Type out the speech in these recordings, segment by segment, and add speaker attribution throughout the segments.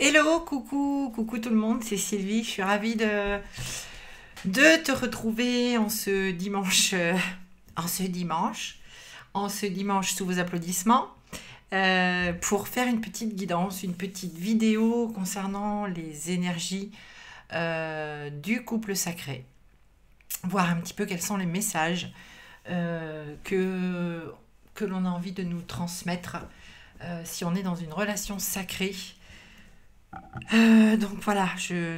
Speaker 1: Hello, coucou tout le monde, c'est Sylvie. Je suis ravie de te retrouver en ce dimanche, en ce dimanche sous vos applaudissements, pour faire une petite guidance, une petite vidéo concernant les énergies du couple sacré. Voir un petit peu quels sont les messages que l'on a envie de nous transmettre si on est dans une relation sacrée. Donc voilà,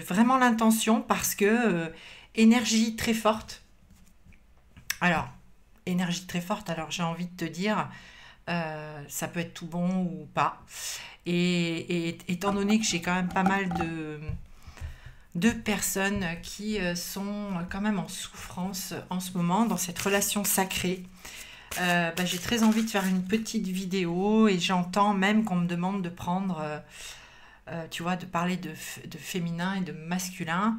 Speaker 1: vraiment l'intention parce que énergie très forte. Alors, énergie très forte, alors j'ai envie de te dire, ça peut être tout bon ou pas. Et étant donné que j'ai quand même pas mal de personnes qui sont quand même en souffrance en ce moment dans cette relation sacrée, j'ai très envie de faire une petite vidéo et j'entends même qu'on me demande de prendre... tu vois, de parler de féminin et de masculin,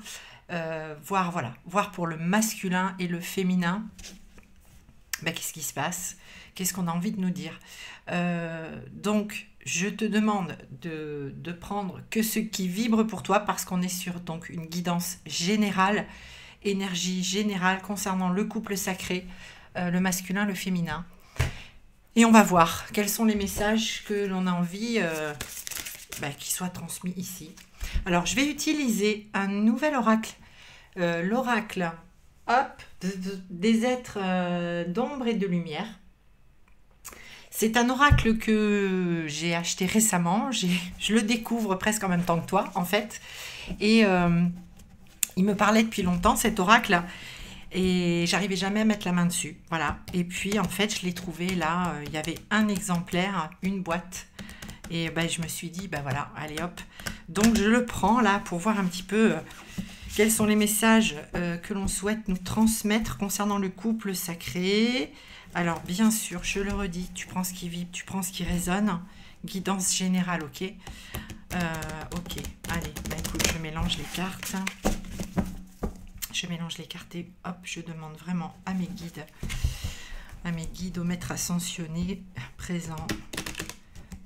Speaker 1: voir pour le masculin et le féminin, qu'est-ce qui se passe, qu'est-ce qu'on a envie de nous dire. Donc, je te demande de prendre que ce qui vibre pour toi, parce qu'on est sur donc, une guidance générale, énergie générale concernant le couple sacré, le masculin, le féminin. Et on va voir quels sont les messages que l'on a envie... qui soit transmis ici. Alors, je vais utiliser un nouvel oracle, l'oracle des êtres d'ombre et de lumière. C'est un oracle que j'ai acheté récemment, je le découvre presque en même temps que toi, en fait, et il me parlait depuis longtemps, cet oracle, et j'arrivais jamais à mettre la main dessus, voilà. Et puis, en fait, je l'ai trouvé là, il y avait un exemplaire, une boîte. Et je me suis dit, voilà, allez hop. Donc je le prends là pour voir un petit peu quels sont les messages que l'on souhaite nous transmettre concernant le couple sacré. Alors bien sûr, je le redis, tu prends ce qui vibre, tu prends ce qui résonne. Guidance générale, ok. Ok, allez, écoute, je mélange les cartes. Je mélange les cartes et hop, je demande vraiment à mes guides, au maître ascensionné présent,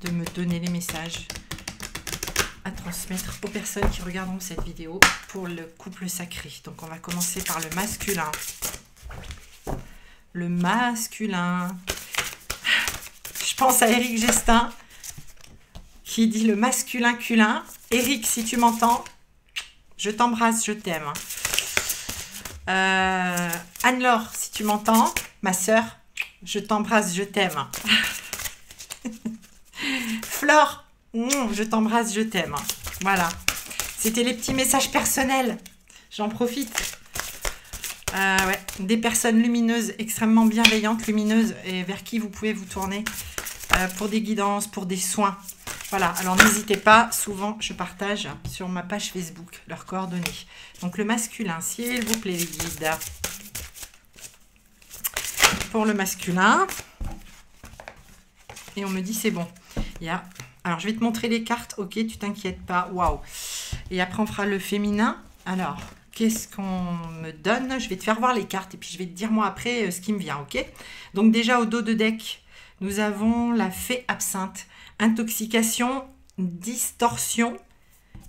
Speaker 1: de me donner les messages à transmettre aux personnes qui regarderont cette vidéo pour le couple sacré. Donc on va commencer par le masculin. Le masculin. Je pense à Eric Gestin qui dit le masculin culin. Eric, si tu m'entends, je t'embrasse, je t'aime. Anne-Laure, si tu m'entends, ma sœur, je t'embrasse, je t'aime. Flore, je t'embrasse, je t'aime. Voilà. C'était les petits messages personnels. J'en profite. Ouais. Des personnes lumineuses, extrêmement bienveillantes, lumineuses, et vers qui vous pouvez vous tourner pour des guidances, pour des soins. Voilà. Alors n'hésitez pas. Souvent, je partage sur ma page Facebook leurs coordonnées. Donc le masculin, s'il vous plaît, les guides. Pour le masculin. Et on me dit c'est bon. Alors, je vais te montrer les cartes. Ok, tu t'inquiètes pas. Waouh. Et après, on fera le féminin. Alors, qu'est-ce qu'on me donne? Je vais te faire voir les cartes et puis je vais te dire moi après ce qui me vient, ok? Donc déjà, au dos de deck, nous avons la fée absinthe. Intoxication, distorsion,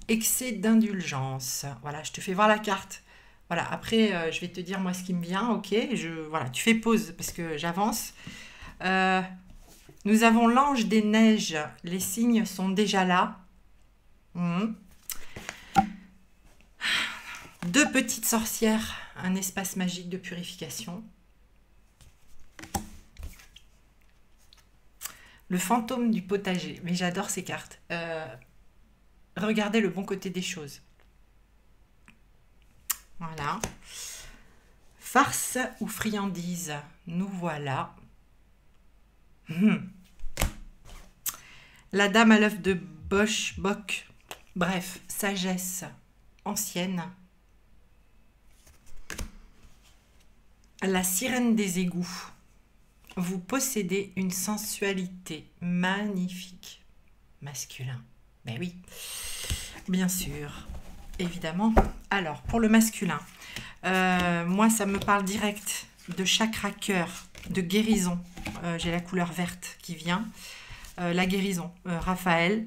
Speaker 1: excès d'indulgence. Voilà, je te fais voir la carte. Voilà, après, je vais te dire moi ce qui me vient, ok? Voilà, tu fais pause parce que j'avance. Nous avons l'ange des neiges. Les signes sont déjà là. Deux petites sorcières. Un espace magique de purification. Le fantôme du potager. Mais j'adore ces cartes. Regardez le bon côté des choses. Voilà. Farce ou friandise. Nous voilà. La dame à l'œuf de Bosch-Bock. Bref, sagesse ancienne. La sirène des égouts. Vous possédez une sensualité magnifique. Masculin. Ben oui, bien sûr, évidemment. Alors, pour le masculin, moi, ça me parle direct de chakra cœur, de guérison. J'ai la couleur verte qui vient. La guérison, Raphaël.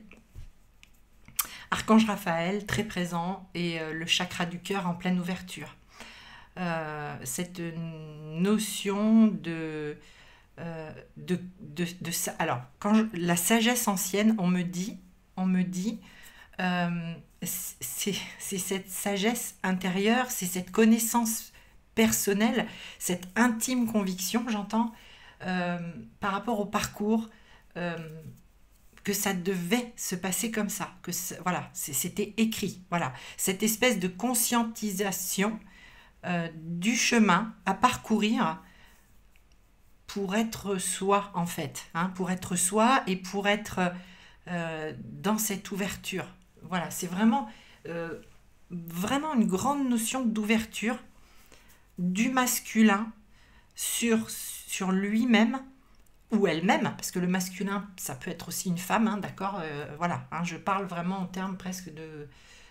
Speaker 1: Archange Raphaël, très présent, et le chakra du cœur en pleine ouverture. Cette notion alors, la sagesse ancienne, on me dit, c'est cette sagesse intérieure, c'est cette connaissance personnelle, cette intime conviction, j'entends, par rapport au parcours, que ça devait se passer comme ça, que voilà, c'était écrit, voilà, cette espèce de conscientisation du chemin à parcourir pour être soi en fait, hein, pour être soi et pour être dans cette ouverture. Voilà, c'est vraiment une grande notion d'ouverture du masculin sur lui-même ou elle-même, parce que le masculin, ça peut être aussi une femme, hein, d'accord, voilà, hein, je parle vraiment en termes presque de...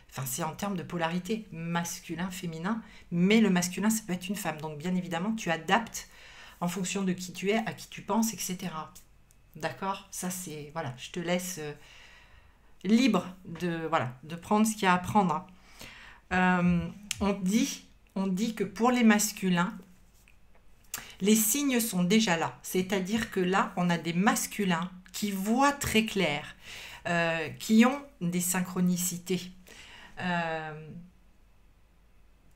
Speaker 1: Enfin, c'est en termes de polarité, masculin, féminin, mais le masculin, ça peut être une femme. Donc, bien évidemment, tu adaptes en fonction de qui tu es, à qui tu penses, etc. D'accord? Ça, c'est... Voilà, je te laisse libre de prendre ce qu'il y a à prendre. On dit que pour les masculins, les signes sont déjà là. C'est-à-dire que là, on a des masculins qui voient très clair, qui ont des synchronicités.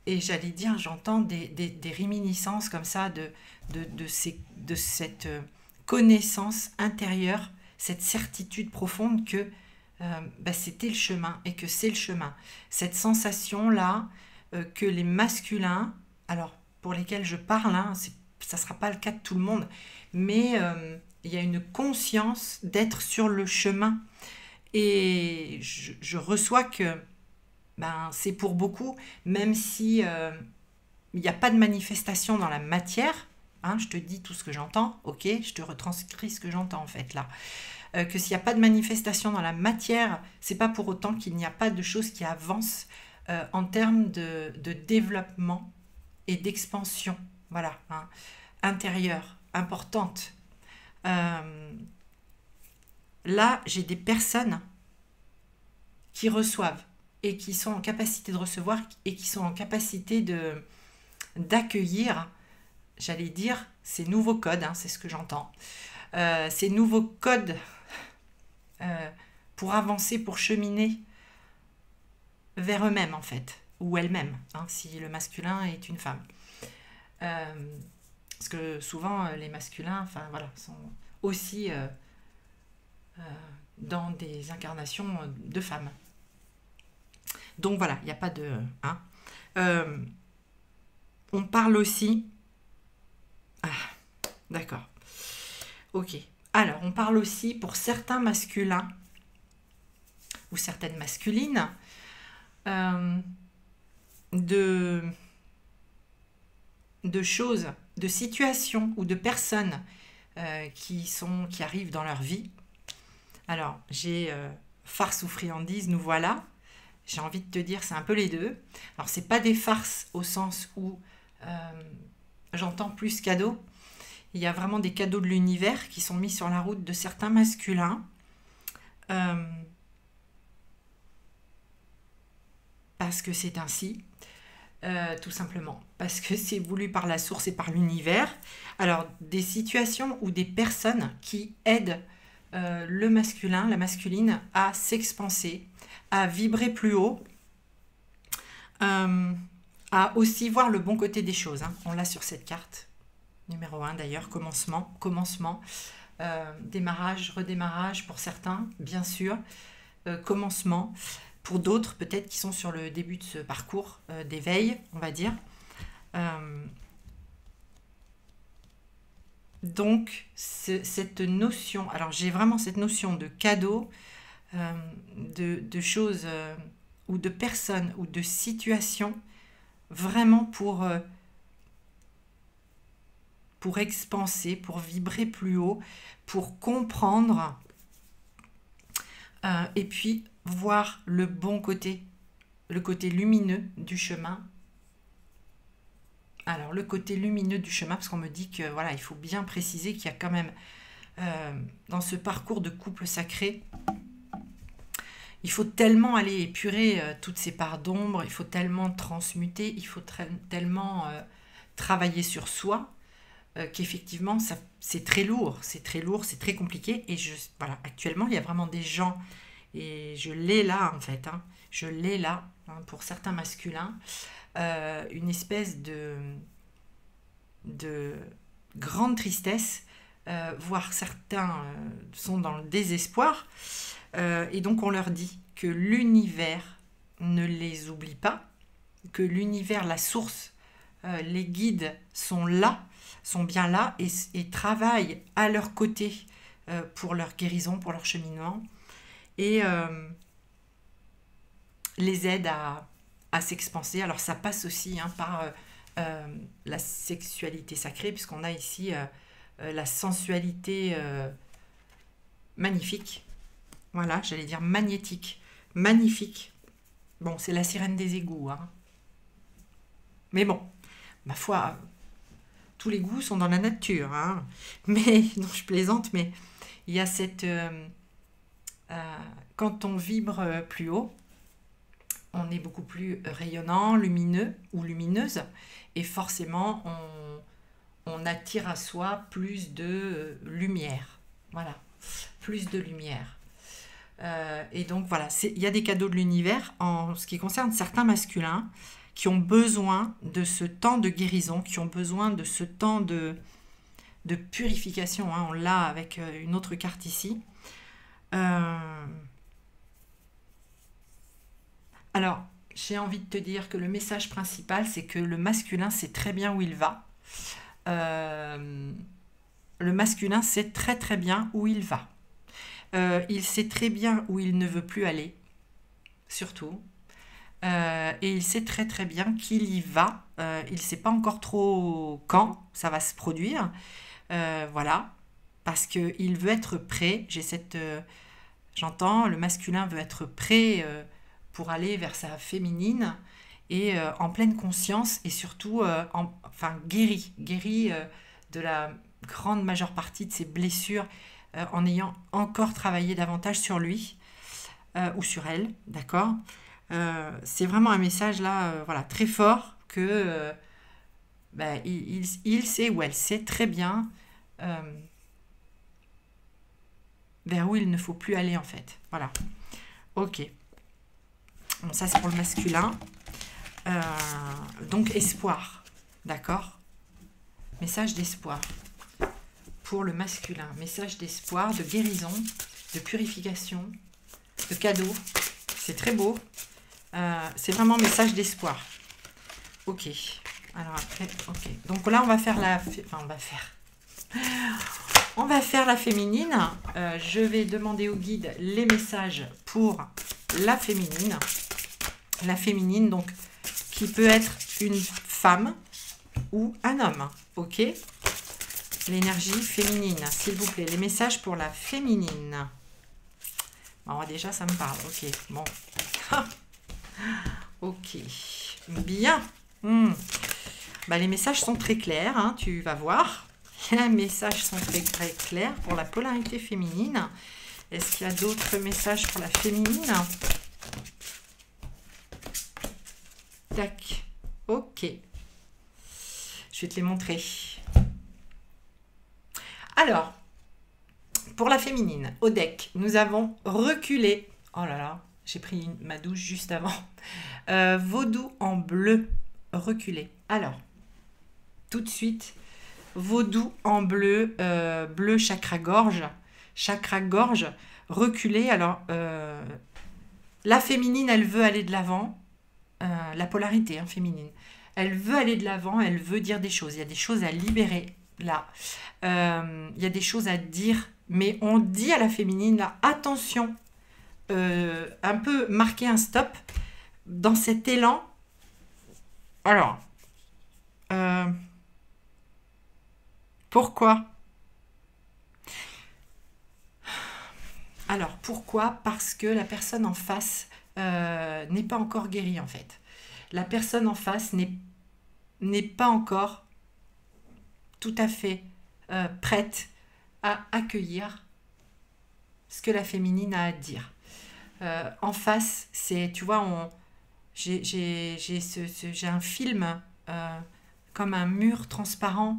Speaker 1: Et j'allais dire, j'entends des réminiscences comme ça de cette connaissance intérieure, cette certitude profonde que c'était le chemin et que c'est le chemin. Cette sensation-là que les masculins, alors pour lesquels je parle, hein, ça ne sera pas le cas de tout le monde, mais il y a une conscience d'être sur le chemin. Et je reçois que c'est pour beaucoup, même si il n'y a pas de manifestation dans la matière, hein, je te dis tout ce que j'entends, ok, je te retranscris ce que j'entends en fait là. Que s'il n'y a pas de manifestation dans la matière, c'est pas pour autant qu'il n'y a pas de choses qui avancent en termes de développement et d'expansion, voilà, hein, intérieure, importante. Là, j'ai des personnes qui reçoivent et qui sont en capacité de recevoir et qui sont en capacité d'accueillir, j'allais dire, ces nouveaux codes, hein, c'est ce que j'entends, ces nouveaux codes pour avancer, pour cheminer vers eux-mêmes en fait, ou elles-mêmes, hein, si le masculin est une femme. Parce que souvent les masculins, enfin voilà, sont aussi dans des incarnations de femmes. Donc voilà, il n'y a pas de... Hein. On parle aussi... Ah, d'accord. Ok. Alors, on parle aussi pour certains masculins ou certaines masculines de choses, de situations ou de personnes qui arrivent dans leur vie. Alors, j'ai farce ou friandise, nous voilà. J'ai envie de te dire, c'est un peu les deux. Alors, c'est pas des farces au sens où j'entends plus cadeaux. Il y a vraiment des cadeaux de l'univers qui sont mis sur la route de certains masculins. Parce que c'est ainsi, tout simplement. Parce que c'est voulu par la source et par l'univers. Alors, des situations ou des personnes qui aident le masculin, la masculine, à s'expanser, à vibrer plus haut, à aussi voir le bon côté des choses. Hein. On l'a sur cette carte, numéro 1 d'ailleurs, commencement, démarrage, redémarrage pour certains, bien sûr, commencement, pour d'autres peut-être qui sont sur le début de ce parcours d'éveil, on va dire. Donc, cette notion, alors j'ai vraiment cette notion de cadeau, de choses ou de personnes ou de situations vraiment pour expanser, pour vibrer plus haut, pour comprendre et puis voir le bon côté, le côté lumineux du chemin. Alors, le côté lumineux du chemin, parce qu'on me dit que voilà, il faut bien préciser qu'il y a quand même dans ce parcours de couple sacré, il faut tellement aller épurer toutes ces parts d'ombre, il faut tellement transmuter, il faut tellement travailler sur soi, qu'effectivement, c'est très lourd, c'est très lourd, c'est très compliqué. Et voilà, actuellement, il y a vraiment des gens, et je l'ai là en fait, hein, je l'ai là, hein, pour certains masculins, une espèce de grande tristesse, voire certains sont dans le désespoir, et donc on leur dit que l'univers ne les oublie pas, que l'univers, la source, les guides sont là, sont bien là et travaillent à leur côté pour leur guérison, pour leur cheminement, et les aident à s'expanser. Alors ça passe aussi hein, par la sexualité sacrée, puisqu'on a ici la sensualité magnifique, voilà, j'allais dire magnétique, magnifique. Bon, c'est la sirène des égouts, hein. Mais bon, ma foi, tous les goûts sont dans la nature, hein. Mais, non, je plaisante, mais il y a cette... quand on vibre plus haut, on est beaucoup plus rayonnant, lumineux ou lumineuse, et forcément, on attire à soi plus de lumière. Voilà, plus de lumière. Et donc voilà, il y a des cadeaux de l'univers en ce qui concerne certains masculins qui ont besoin de ce temps de guérison, qui ont besoin de ce temps de purification, hein. On l'a avec une autre carte ici. Alors, j'ai envie de te dire que le message principal, c'est que le masculin sait très bien où il va. Le masculin sait très très bien où il va. Il sait très bien où il ne veut plus aller, surtout. Et il sait très très bien qu'il y va. Il ne sait pas encore trop quand ça va se produire. Voilà. Parce qu'il veut être prêt. J'entends, le masculin veut être prêt pour aller vers sa féminine et en pleine conscience et surtout guéri de la grande majeure partie de ses blessures en ayant encore travaillé davantage sur lui ou sur elle, d'accord. C'est vraiment un message là, voilà, très fort que il sait ou elle sait très bien vers où il ne faut plus aller en fait. Voilà. Ok. Bon, ça c'est pour le masculin. Donc espoir, d'accord. Message d'espoir pour le masculin. Message d'espoir, de guérison, de purification, de cadeau. C'est très beau. C'est vraiment message d'espoir. Ok. Alors après, ok. Donc là, on va faire on va faire la féminine. Je vais demander au guide les messages pour la féminine. La féminine, donc, qui peut être une femme ou un homme. Ok. L'énergie féminine, s'il vous plaît. Les messages pour la féminine. Bon, déjà, ça me parle. Ok, bon. Ok. Bien. Les messages sont très clairs, hein, tu vas voir. Les messages sont très, très clairs pour la polarité féminine. Est-ce qu'il y a d'autres messages pour la féminine? Tac. Ok. Je vais te les montrer. Alors, pour la féminine, au deck, nous avons reculé. Oh là là, j'ai pris ma douche juste avant. Vaudou en bleu, reculé. Alors, tout de suite, vaudou en bleu, bleu chakra-gorge, reculé. Alors, la féminine, elle veut aller de l'avant. La polarité féminine. Elle veut aller de l'avant, elle veut dire des choses. Il y a des choses à libérer là. Il y a des choses à dire, mais on dit à la féminine, là, attention, un peu marquer un stop dans cet élan. Alors, pourquoi? Alors, pourquoi? Parce que la personne en face n'est pas encore guérie, en fait. La personne en face n'est pas encore tout à fait prête à accueillir ce que la féminine a à dire. En face, c'est, tu vois, j'ai un film comme un mur transparent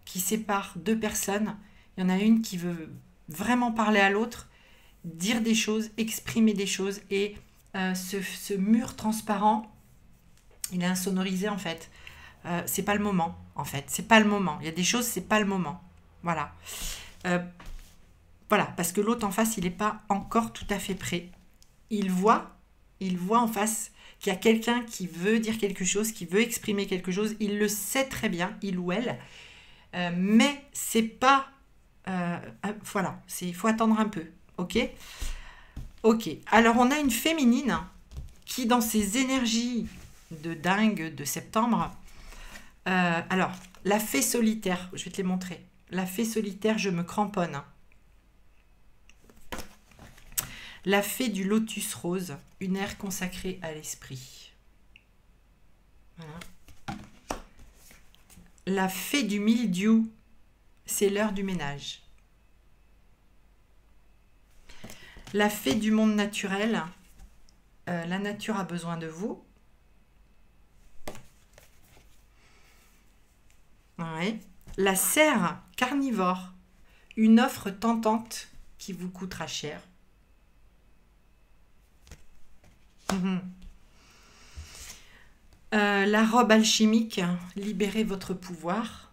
Speaker 1: qui sépare deux personnes. Il y en a une qui veut vraiment parler à l'autre, dire des choses, exprimer des choses. Et ce mur transparent, il est insonorisé en fait. C'est pas le moment en fait. C'est pas le moment. Il y a des choses, c'est pas le moment. Voilà. Euh, voilà, parce que l'autre en face, il n'est pas encore tout à fait prêt. Il voit, il voit en face qu'il y a quelqu'un qui veut dire quelque chose, qui veut exprimer quelque chose. Il le sait très bien, il ou elle. Mais c'est pas... voilà, il faut attendre un peu. Ok. Ok. Alors, on a une féminine qui, dans ses énergies de dingue de septembre... alors, la fée solitaire, je vais te les montrer. La fée solitaire, je me cramponne. La fée du lotus rose, une ère consacrée à l'esprit. Voilà. La fée du mildiou, c'est l'heure du ménage. La fée du monde naturel, la nature a besoin de vous. Ouais. La serre carnivore, une offre tentante qui vous coûtera cher. La robe alchimique, libérez votre pouvoir.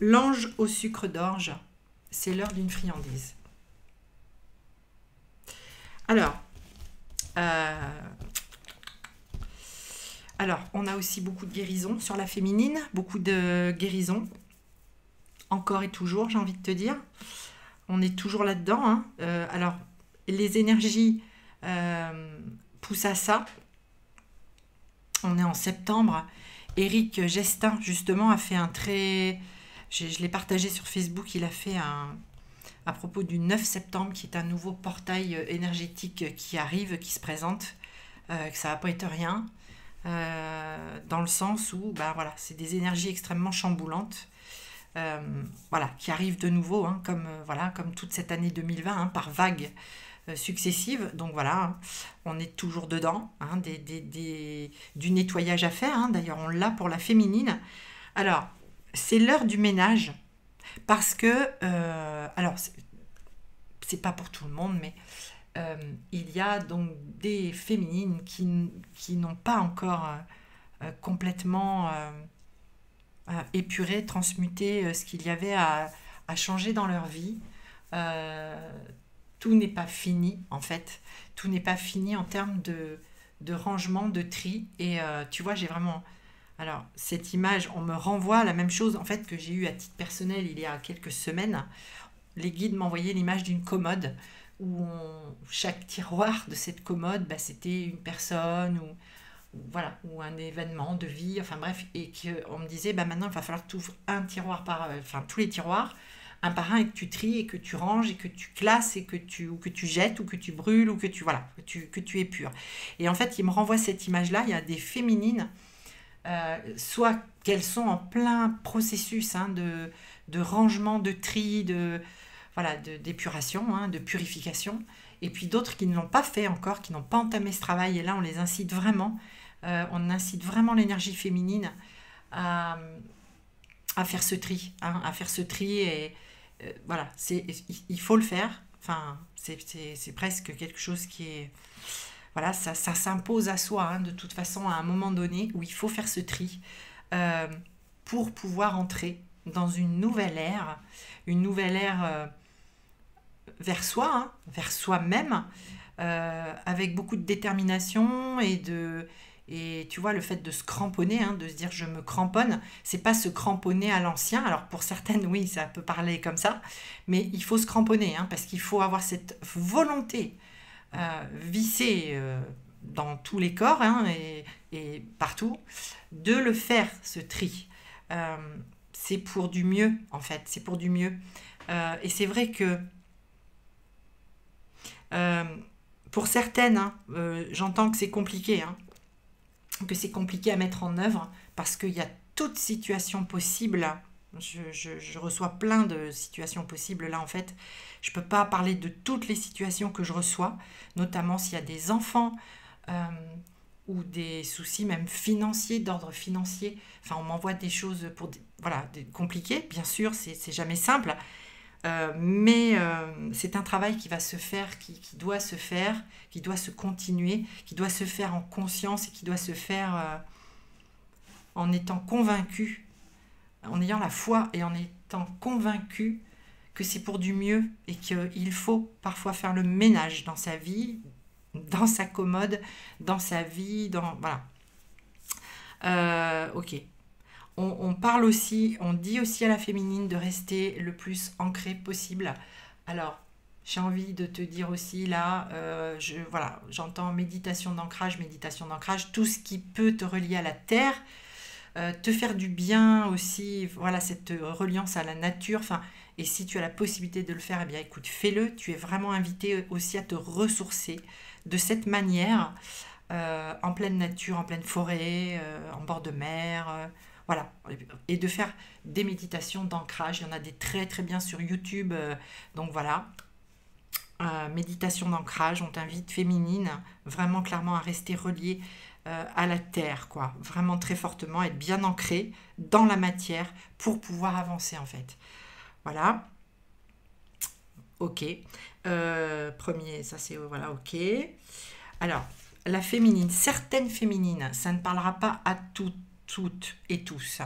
Speaker 1: L'ange au sucre d'orge, c'est l'heure d'une friandise. Alors, on a aussi beaucoup de guérisons sur la féminine, beaucoup de guérisons. Encore et toujours, j'ai envie de te dire. On est toujours là-dedans. Hein. Alors, les énergies poussent à ça. On est en septembre. Éric Gestin, justement, a fait un très... Je l'ai partagé sur Facebook. Il a fait à propos du 9 septembre, qui est un nouveau portail énergétique qui arrive, qui se présente. Que ça va pas être rien. Dans le sens où, ben voilà, c'est des énergies extrêmement chamboulantes. Voilà, qui arrivent de nouveau, hein, comme toute cette année 2020, hein, par vagues successives. Donc voilà, hein, on est toujours dedans, hein, du nettoyage à faire. Hein, d'ailleurs, on l'a pour la féminine. Alors, c'est l'heure du ménage, parce que, alors, c'est pas pour tout le monde, mais il y a donc des féminines qui n'ont pas encore complètement... épurer, transmuter ce qu'il y avait à changer dans leur vie. Tout n'est pas fini, en fait. Tout n'est pas fini en termes de rangement, de tri. Et tu vois, j'ai vraiment... Alors, cette image, on me renvoie à la même chose, en fait, que j'ai eu à titre personnel il y a quelques semaines. Les guides m'envoyaient l'image d'une commode où chaque tiroir de cette commode, bah, c'était une personne voilà, ou un événement de vie, enfin bref, et qu'on me disait, bah maintenant il va falloir que tu ouvres un tiroir enfin tous les tiroirs, un par un, et que tu tries, et que tu ranges, et que tu classes, et ou que tu jettes, ou que tu brûles, ou que tu, voilà, que tu épures. Et en fait, il me renvoie cette image-là, il y a des féminines, soit qu'elles sont en plein processus hein, de rangement, de tri, voilà, d'épuration, hein, de purification, et puis d'autres qui ne l'ont pas fait encore, qui n'ont pas entamé ce travail, et là on les incite vraiment, on incite vraiment l'énergie féminine à faire ce tri, hein, à faire ce tri, et voilà, il faut le faire, enfin, c'est presque quelque chose qui est, voilà, ça s'impose à soi, hein, de toute façon, à un moment donné, où il faut faire ce tri, pour pouvoir entrer dans une nouvelle ère vers soi, hein, vers soi-même, avec beaucoup de détermination et tu vois, le fait de se cramponner, hein, de se dire je me cramponne, c'est pas se cramponner à l'ancien. Alors pour certaines, oui, ça peut parler comme ça, mais il faut se cramponner, hein, parce qu'il faut avoir cette volonté vissée dans tous les corps hein, et partout, de le faire, ce tri. C'est pour du mieux, en fait, c'est pour du mieux. Et c'est vrai que pour certaines, hein, j'entends que c'est compliqué, hein, que c'est compliqué à mettre en œuvre parce qu'il y a toute situation possible Je reçois plein de situations possibles. Là, en fait, je ne peux pas parler de toutes les situations que je reçois, notamment s'il y a des enfants euh, ou des soucis même financiers, d'ordre financier. Enfin, on m'envoie des choses pour voilà, compliquées, bien sûr, c'est jamais simple. Mais c'est un travail qui va se faire, qui doit se faire, qui doit se continuer, qui doit se faire en conscience et qui doit se faire en étant convaincu, en ayant la foi et en étant convaincu que c'est pour du mieux et qu'il faut parfois faire le ménage dans sa vie, dans sa commode, dans sa vie, dans... Voilà. Ok. On parle aussi, on dit aussi à la féminine de rester le plus ancré possible. Alors, j'ai envie de te dire aussi là, voilà, j'entends méditation d'ancrage, tout ce qui peut te relier à la terre, te faire du bien aussi, voilà, cette reliance à la nature. Enfin, et si tu as la possibilité de le faire, eh bien écoute, fais-le. Tu es vraiment invité aussi à te ressourcer de cette manière, en pleine nature, en pleine forêt, en bord de mer. Voilà, et de faire des méditations d'ancrage. Il y en a des très très bien sur YouTube. Donc voilà, méditation d'ancrage. On t'invite féminine, vraiment clairement à rester reliée à la terre, quoi. Vraiment très fortement, être bien ancrée dans la matière pour pouvoir avancer en fait. Voilà, ok. Premier, ça c'est voilà, ok. Alors, la féminine, certaines féminines, ça ne parlera pas à toutes et tous,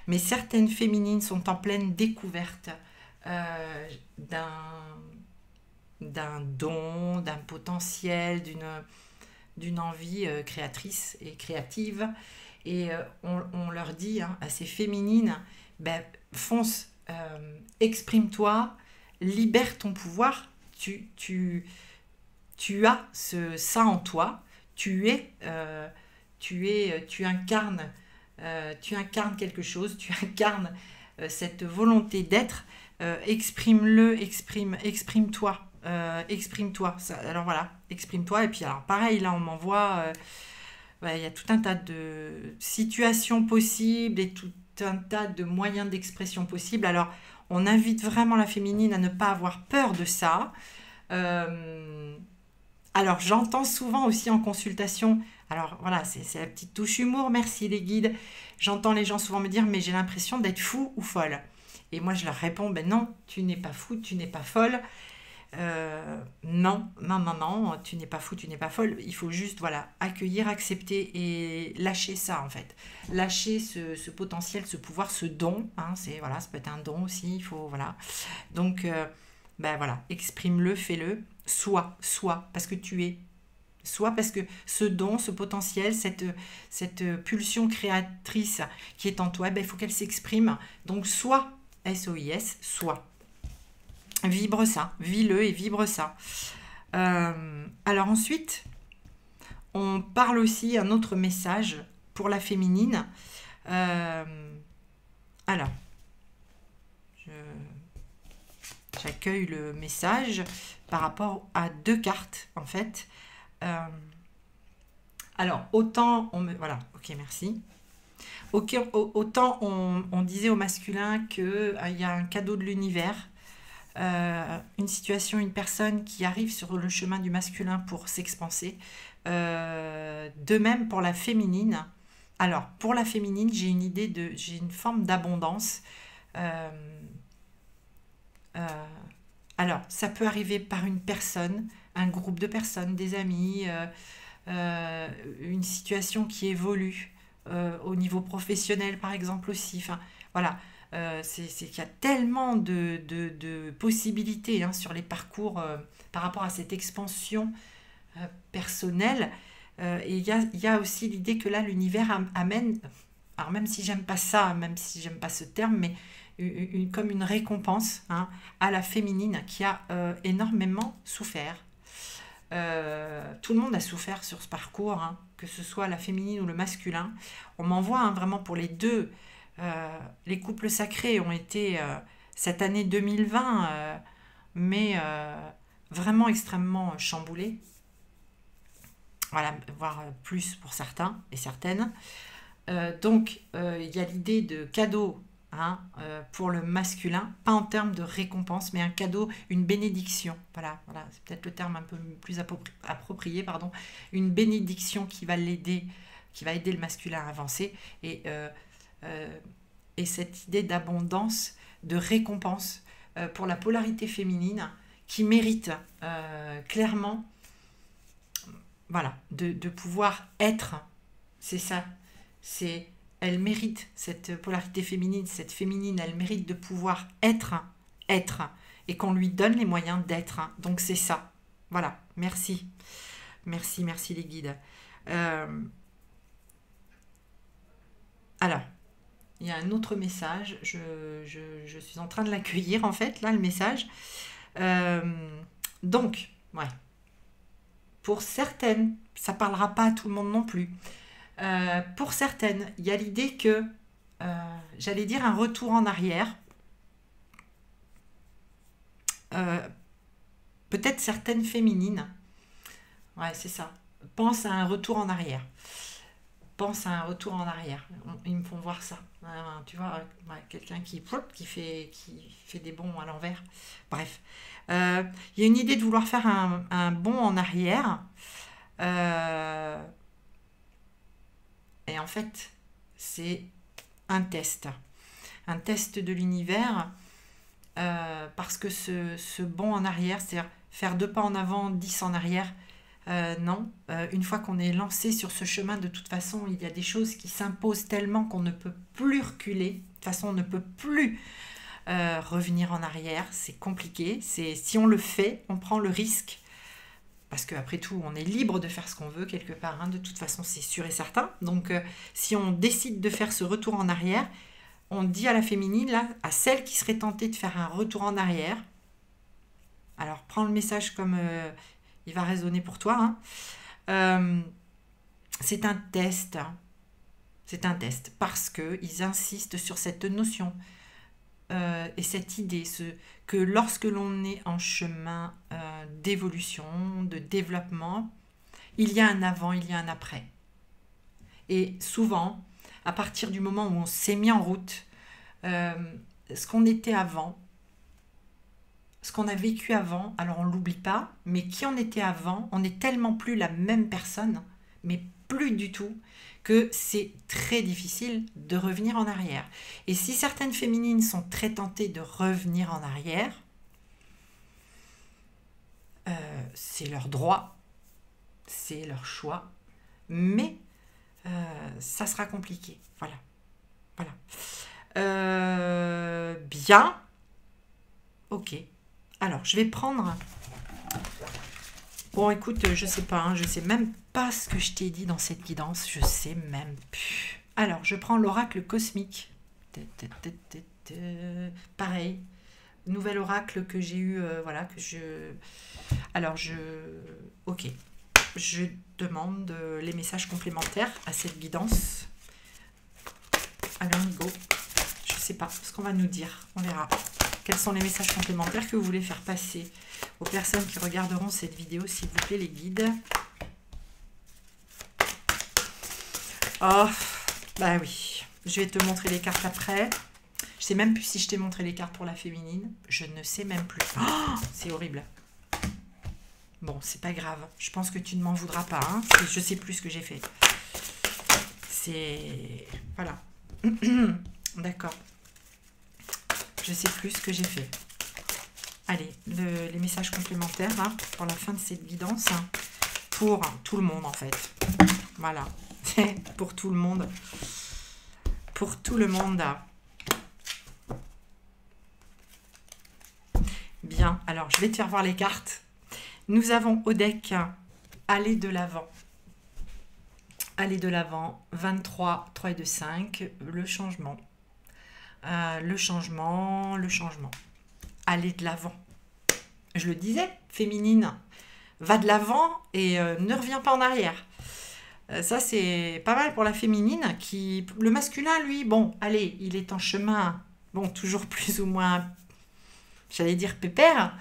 Speaker 1: mais certaines féminines sont en pleine découverte euh, d'un don, d'un potentiel, d'une envie créatrice et créative. Et on leur dit hein, à ces féminines, ben, fonce, exprime-toi, libère ton pouvoir, tu as ça en toi, tu incarnes quelque chose, tu incarnes cette volonté d'être, exprime-toi, exprime-toi. Alors voilà, exprime-toi. Et puis alors pareil, là on m'envoie, il y a tout un tas de situations possibles et tout un tas de moyens d'expression possibles. Alors on invite vraiment la féminine à ne pas avoir peur de ça. Euh, alors, j'entends souvent aussi en consultation, alors voilà, c'est la petite touche humour, merci les guides. J'entends les gens souvent me dire, mais j'ai l'impression d'être fou ou folle. Et moi, je leur réponds, ben non, tu n'es pas fou, tu n'es pas folle. Non, non, non, non, tu n'es pas fou, tu n'es pas folle. Il faut juste, voilà, accueillir, accepter et lâcher ça, en fait. Lâcher ce potentiel, ce pouvoir, ce don. Hein, voilà, ça peut être un don aussi, il faut, voilà. Donc, ben voilà, exprime-le, fais-le, sois, parce que tu es. Sois parce que ce don, ce potentiel, cette pulsion créatrice qui est en toi, ben, il faut qu'elle s'exprime. Donc sois, S-O-I-S, sois. Vibre ça, vis-le et vibre ça. Alors ensuite, on parle aussi un autre message pour la féminine. Alors, j'accueille le message par rapport à deux cartes en fait. Alors autant voilà, ok, merci. Autant on disait au masculin qu'il y a un cadeau de l'univers, une situation, une personne qui arrive sur le chemin du masculin pour s'expanser. De même pour la féminine. Alors pour la féminine, j'ai une forme d'abondance. Euh, euh, alors ça peut arriver par une personne, un groupe de personnes, des amis, une situation qui évolue au niveau professionnel par exemple aussi. Enfin voilà, c'est qu'il y a tellement de possibilités hein, sur les parcours par rapport à cette expansion personnelle. Et il y a aussi l'idée que là l'univers amène, alors même si j'aime pas ça, même si j'aime pas ce terme, mais comme une récompense hein, à la féminine qui a énormément souffert. Tout le monde a souffert sur ce parcours, hein, que ce soit la féminine ou le masculin. On m'envoie hein, vraiment pour les deux. Les couples sacrés ont été cette année 2020, mais vraiment extrêmement chamboulés. Voilà, voire plus pour certains et certaines. Donc, il y a l'idée de cadeau hein, pour le masculin, pas en termes de récompense, mais un cadeau, une bénédiction. Voilà, voilà, c'est peut-être le terme un peu plus approprié, pardon. Une bénédiction qui va l'aider, qui va aider le masculin à avancer. Et cette idée d'abondance, de récompense pour la polarité féminine qui mérite clairement, voilà, de pouvoir être. C'est ça, elle mérite, cette polarité féminine, cette féminine, elle mérite de pouvoir être, et qu'on lui donne les moyens d'être. Donc c'est ça. Voilà, merci. Merci les guides. Alors, il y a un autre message, je suis en train de l'accueillir en fait, là, le message. Donc, ouais. Pour certaines, ça ne parlera pas à tout le monde non plus. Pour certaines, il y a l'idée que, j'allais dire un retour en arrière. Peut-être certaines féminines. Ouais, c'est ça. Pense à un retour en arrière. Pense à un retour en arrière. Ils me font voir ça. Tu vois, ouais, quelqu'un qui fait des bonds à l'envers. Bref. Il y a une idée de vouloir faire un bond en arrière. Et en fait, c'est un test. Un test de l'univers. Parce que ce bond en arrière, c'est-à-dire faire 2 pas en avant, 10 en arrière, non. Une fois qu'on est lancé sur ce chemin, de toute façon, il y a des choses qui s'imposent tellement qu'on ne peut plus reculer. De toute façon, on ne peut plus revenir en arrière. C'est compliqué. Si on le fait, on prend le risque. Parce qu'après tout, on est libre de faire ce qu'on veut quelque part. Hein. De toute façon, c'est sûr et certain. Donc, si on décide de faire ce retour en arrière, on dit à la féminine, là, à celle qui serait tentée de faire un retour en arrière, alors prends le message comme il va résonner pour toi, hein. C'est un test. C'est un test parce qu'ils insistent sur cette notion et cette idée que lorsque l'on est en chemin d'évolution, de développement, il y a un avant, il y a un après. Et souvent, à partir du moment où on s'est mis en route, ce qu'on était avant, ce qu'on a vécu avant, alors on ne l'oublie pas, mais qui on était avant, on n'est tellement plus la même personne, mais plus du tout, que c'est très difficile de revenir en arrière. Et si certaines féminines sont très tentées de revenir en arrière, c'est leur droit, c'est leur choix, mais ça sera compliqué. Voilà. Bien. Ok. Alors, je vais prendre... Bon, écoute, je sais pas, hein, je sais même pas ce que je t'ai dit dans cette guidance. Je sais même plus. Alors, je prends l'oracle cosmique. Pareil. Nouvel oracle que j'ai eu, voilà, que je... Alors, ok. Je demande les messages complémentaires à cette guidance. Alors, Nigo, je sais pas ce qu'on va nous dire. On verra. Quels sont les messages complémentaires que vous voulez faire passer aux personnes qui regarderont cette vidéo, s'il vous plaît, les guides. Oh, bah oui. Je vais te montrer les cartes après. Je sais même plus si je t'ai montré les cartes pour la féminine. Je ne sais même plus. Oh, c'est horrible. Bon, c'est pas grave. Je pense que tu ne m'en voudras pas. Hein. Je sais plus ce que j'ai fait. C'est... Voilà. D'accord. Je sais plus ce que j'ai fait. Allez, les messages complémentaires là, pour la fin de cette guidance. Hein, pour tout le monde en fait. Voilà. Pour tout le monde. Pour tout le monde. Bien. Alors, je vais te faire voir les cartes. Nous avons au deck aller de l'avant. Aller de l'avant. 23, 3 et 2, 5. Le changement. Le changement. Aller de l'avant. Je le disais, féminine, va de l'avant et ne reviens pas en arrière. Ça, c'est pas mal pour la féminine. Le masculin, lui, bon, allez, il est en chemin, bon, toujours plus ou moins, j'allais dire pépère,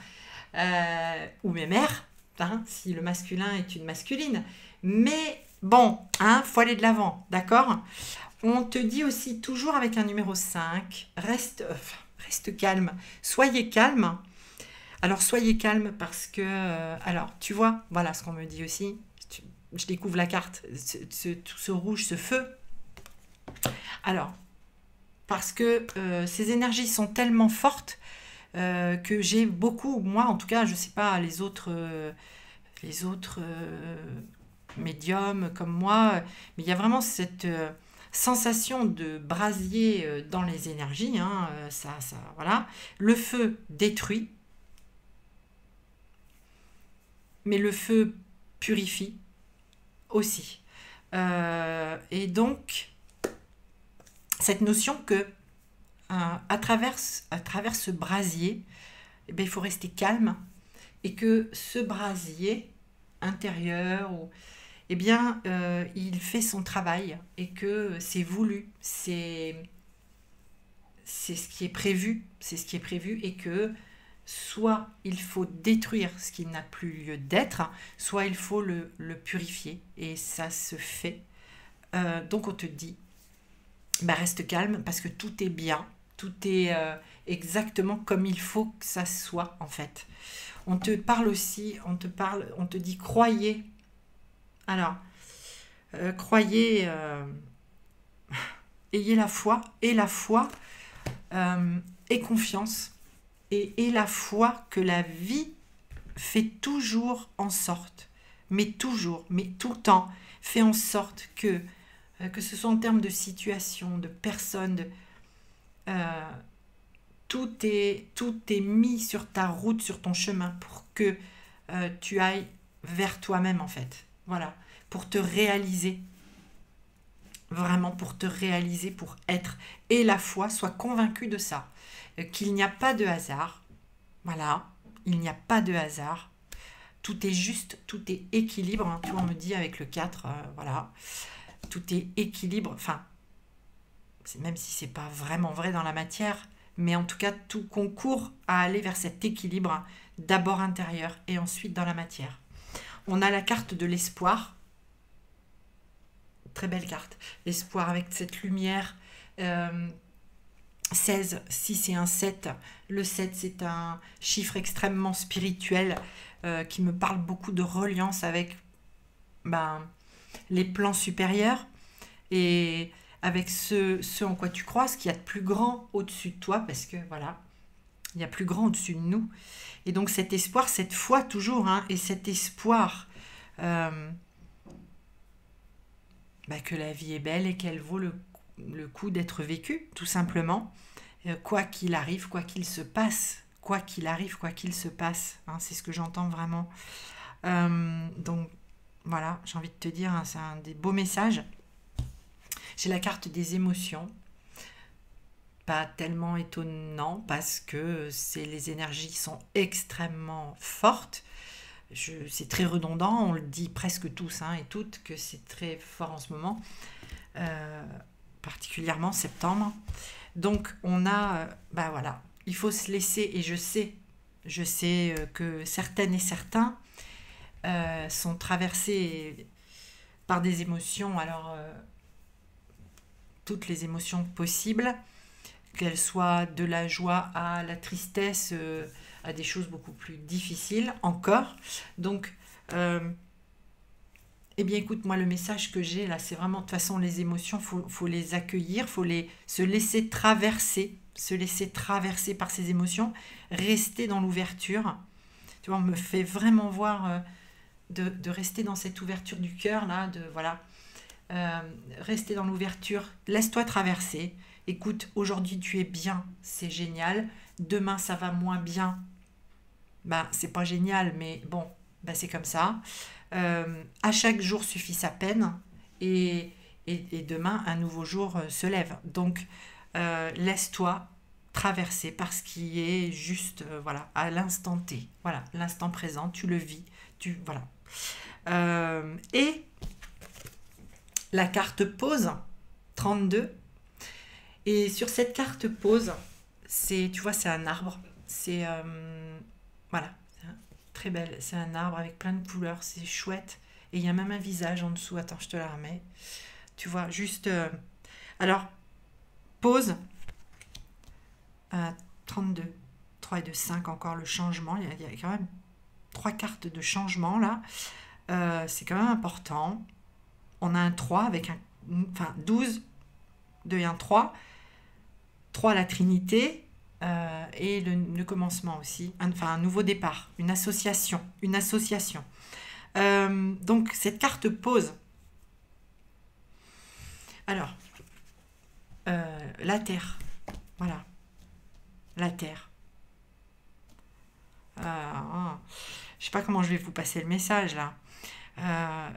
Speaker 1: ou mémère, hein, si le masculin est une masculine. Mais Bon, hein, faut aller de l'avant, d'accord? On te dit aussi, toujours avec un numéro 5, reste calme, soyez calme. Alors, soyez calme parce que, alors, tu vois, voilà ce qu'on me dit aussi. Je découvre la carte, tout ce rouge, ce feu. Alors, parce que ces énergies sont tellement fortes que j'ai beaucoup, moi en tout cas, je sais pas les autres médiums comme moi, mais il y a vraiment cette sensation de brasier dans les énergies, hein, voilà. Le feu détruit, mais le feu purifie aussi. Et donc, cette notion que à travers ce brasier, eh bien, il faut rester calme et que ce brasier intérieur, eh bien, il fait son travail et que c'est voulu, c'est ce qui est prévu, c'est ce qui est prévu et que soit il faut détruire ce qui n'a plus lieu d'être, soit il faut le purifier et ça se fait. Donc on te dit, bah reste calme parce que tout est bien, tout est exactement comme il faut que ça soit en fait. On te parle aussi, on te dit croyez. Alors, croyez, ayez la foi, et la foi, et confiance, et la foi que la vie fait toujours en sorte, mais toujours, mais tout le temps, fait en sorte que ce soit en termes de situation, de personnes, euh, tout est mis sur ta route, sur ton chemin pour que tu ailles vers toi-même en fait. Voilà, pour te réaliser, vraiment pour te réaliser, pour être. Et la foi, sois convaincu de ça, qu'il n'y a pas de hasard. Voilà, il n'y a pas de hasard. Tout est juste, tout est équilibre. Hein. Tu vois, on me dit avec le 4, voilà, tout est équilibre. Enfin, même si c'est pas vraiment vrai dans la matière, mais en tout cas, tout concourt à aller vers cet équilibre, d'abord intérieur et ensuite dans la matière. On a la carte de l'espoir, très belle carte, l'espoir avec cette lumière. 16, si c'est un 7, le 7 c'est un chiffre extrêmement spirituel qui me parle beaucoup de reliance avec les plans supérieurs et avec ce en quoi tu crois, ce qu'il y a de plus grand au-dessus de toi, parce que voilà, il y a plus grand au-dessus de nous. Et donc cet espoir, cette foi toujours, hein, et cet espoir que la vie est belle et qu'elle vaut le coup d'être vécue, tout simplement. Quoi qu'il arrive, quoi qu'il se passe, quoi qu'il arrive, quoi qu'il se passe, hein, c'est ce que j'entends vraiment. Donc voilà, j'ai envie de te dire, hein, c'est un des beaux messages. J'ai la carte des émotions. Pas tellement étonnant parce que les énergies sont extrêmement fortes. C'est très redondant, on le dit presque tous hein, et toutes que c'est très fort en ce moment, particulièrement septembre. Donc on a, voilà, il faut se laisser, et je sais que certaines et certains sont traversés par des émotions, alors toutes les émotions possibles, qu'elles soient de la joie à la tristesse, à des choses beaucoup plus difficiles encore. Donc, eh bien écoute, moi le message que j'ai là, c'est vraiment de toute façon les émotions, faut les accueillir, se laisser traverser par ces émotions, rester dans l'ouverture. Tu vois, on me fait vraiment voir de rester dans cette ouverture du cœur là, de voilà, rester dans l'ouverture, laisse-toi traverser. Écoute, aujourd'hui tu es bien, c'est génial. Demain ça va moins bien, c'est pas génial, mais bon, c'est comme ça. À chaque jour suffit sa peine, et demain un nouveau jour se lève. Donc laisse-toi traverser par ce qui est juste, voilà, à l'instant T, voilà, l'instant présent, tu le vis, voilà. Et la carte pause 32. Et sur cette carte pause, tu vois, c'est un arbre. C'est voilà, très belle. C'est un arbre avec plein de couleurs, c'est chouette. Et il y a même un visage en dessous. Attends, je te la remets. Tu vois, juste... Alors, pause. 32. 3 et 2, 5 encore le changement. Il y a quand même 3 cartes de changement là. C'est quand même important. On a un 3 avec un... Enfin, 12, 2 et 1, 3. 3 la Trinité. Et le commencement aussi. Enfin, un nouveau départ. Une association. Une association. Donc, cette carte pause. Alors, la Terre. Voilà. La Terre. Je sais pas comment je vais vous passer le message là.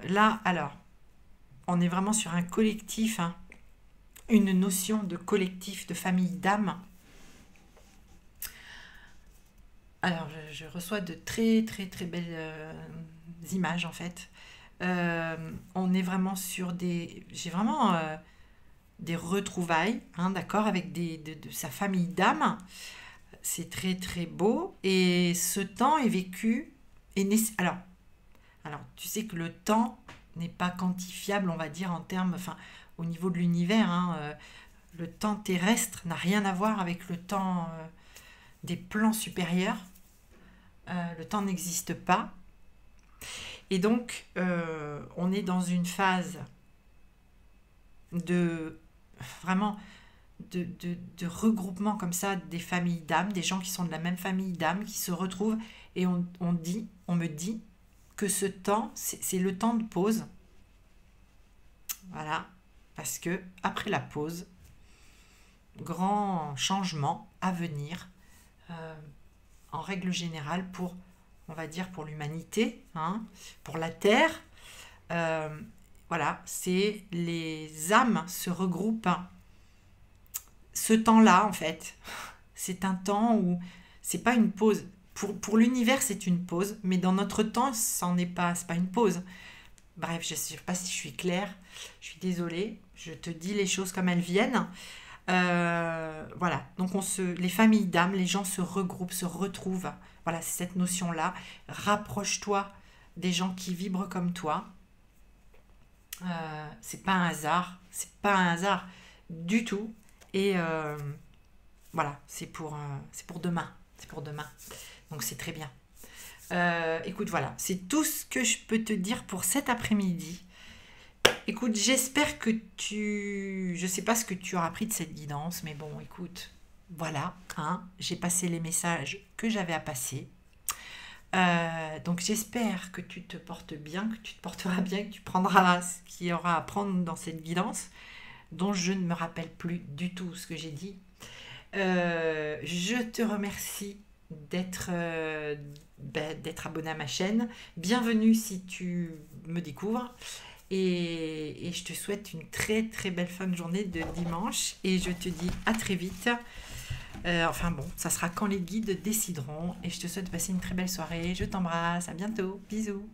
Speaker 1: Là, alors, on est vraiment sur un collectif, hein, une notion de collectif, de famille d'âme. Alors, je reçois de très belles images en fait. On est vraiment sur des... J'ai vraiment des retrouvailles, hein, d'accord, avec de sa famille d'âme. C'est très beau. Et ce temps est vécu... Alors, tu sais que le temps n'est pas quantifiable, on va dire, en termes... Enfin, au niveau de l'univers, hein, le temps terrestre n'a rien à voir avec le temps des plans supérieurs. Le temps n'existe pas. Et donc, on est dans une phase de vraiment de regroupement comme ça des familles d'âmes, des gens qui sont de la même famille d'âmes, qui se retrouvent et on me dit que ce temps, c'est le temps de pause. Voilà, parce que après la pause, grand changement à venir, en règle générale pour, on va dire, pour l'humanité, hein, pour la Terre. Voilà, c'est les âmes se regroupent. Ce temps-là, en fait, c'est un temps où c'est pas une pause. Pour l'univers, c'est une pause, mais dans notre temps, c'en est pas, c'est pas une pause. Bref, je ne sais pas si je suis claire, je suis désolée, je te dis les choses comme elles viennent. Voilà, donc les familles d'âmes, les gens se regroupent, se retrouvent. Voilà, c'est cette notion-là. Rapproche-toi des gens qui vibrent comme toi. C'est pas un hasard, c'est pas un hasard du tout. Et voilà, c'est pour demain, c'est pour demain. Donc c'est très bien. Écoute, voilà, c'est tout ce que je peux te dire pour cet après-midi. Écoute, j'espère que je sais pas ce que tu auras pris de cette guidance, mais bon, écoute, voilà, hein, j'ai passé les messages que j'avais à passer. Donc j'espère que tu te portes bien, que tu te porteras bien, que tu prendras ce qu'il y aura à prendre dans cette guidance, dont je ne me rappelle plus du tout ce que j'ai dit. Je te remercie d'être abonné à ma chaîne. Bienvenue si tu me découvres. Et je te souhaite une très belle fin de journée de dimanche. Et je te dis à très vite. Enfin bon, ça sera quand les guides décideront. Et je te souhaite de passer une très belle soirée. Je t'embrasse. À bientôt. Bisous.